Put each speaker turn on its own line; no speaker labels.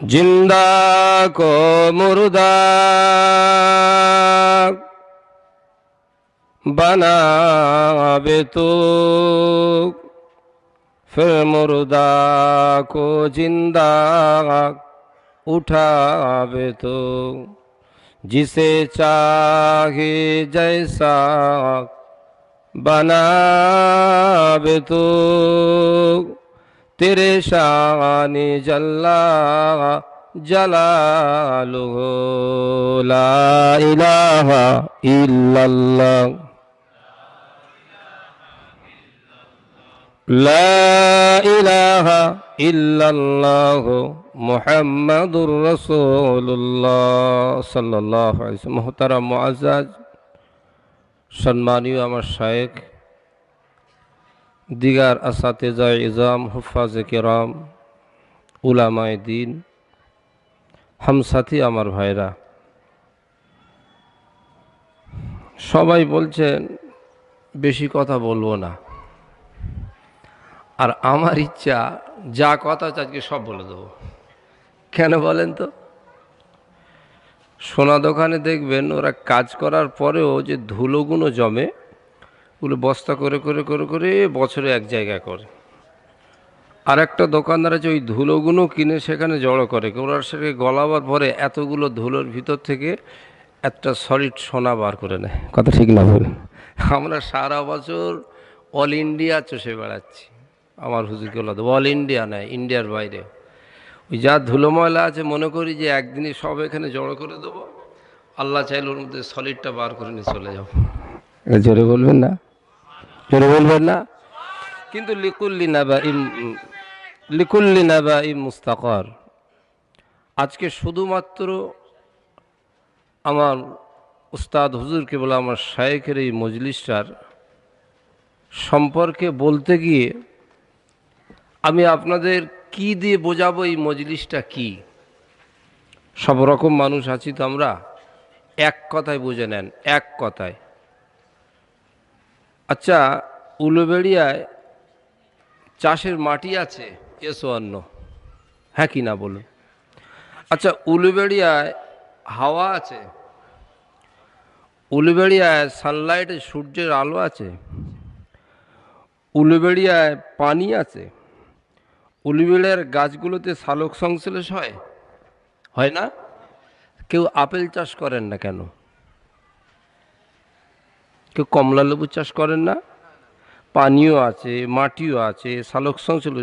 जिंदा को मुर्दा बनावे तो फिर मुर्दा को जिंदा उठावे तो जिसे चाहे जैसा बनावे तो तेरे शान जल्ला जलालुहु ला इलाहा इल्लल्लाह ला इलाहा इल्लल्लाह मुहम्मदुर रसूलुल्लाह सल्लल्लाहु अलैहि वसल्लम। मोहतरम मुअज्जज सम्मानीय आमार शायख दिगार असातिज़ा इज़ाम हुफ़ाज़ किराम उलामाए दीन हम साथी आमार भाईरा सबाई बोलছেন বেশি কথা বলবো না আর আমার ইচ্ছা যা কথা আজকে সব বলে দেবো। কেন বলেন তো? সোনা দোকানে দেখবেন ওরা কাজ করার পরেও যে ধুলোগুলো জমে ওগুলো বস্তা করে করে করে করে বছরে এক জায়গায় করে। আর একটা দোকানদার আছে ওই ধুলোগুলো কিনে সেখানে জড়ো করে, ওরা সেটাকে গলাবার পরে এতগুলো ধুলোর ভিতর থেকে একটা সলিড সোনা বার করে নেয়। কথা ঠিক না বল? আমরা সারা বছর অল ইন্ডিয়া চষে বেড়াচ্ছি। আমার হুজুরকে বলা অল ইন্ডিয়া নয়, ইন্ডিয়ার বাইরে ওই যা ধুলো ময়লা আছে মনে করি যে একদিনই সব এখানে জড়ো করে দেবো, আল্লাহ চাইলে ওর মধ্যে সলিডটা বার করে নিয়ে চলে যাবো। জোরে বলবেন না, জোরে বলবেন না। কিন্তু লিকুল্লি নাবাইম মুস্তাকার। আজকে শুধুমাত্র আমার উস্তাদ হুজুরকে বলে আমার শায়েখের এই মজলিসটার সম্পর্কে বলতে গিয়ে আমি আপনাদের কি দিয়ে বোঝাবো এই মজলিসটা কি। সব রকম মানুষ আছি তো আমরা, এক কথায় বুঝে নেন, এক কথায়। আচ্ছা, উলুবেড়িয়ায় চাষের মাটি আছে, এসো অন্য, হ্যাঁ কি না বলুন? আচ্ছা, উলুবেড়িয়ায় হাওয়া আছে, উলুবেড়িয়ায় সানলাইটে সূর্যের আলো আছে, উলুবেড়িয়ায় পানি আছে, উলুবেড়িয়ার গাছগুলোতে সালোক সংশ্লেষ হয়, হয় না? কেউ আপেল চাষ করেন না কেন? কেউ কমলা লেবু চাষ করেন না? পানিও আছে, মাটিও আছে, সালোক সংশ্লেষ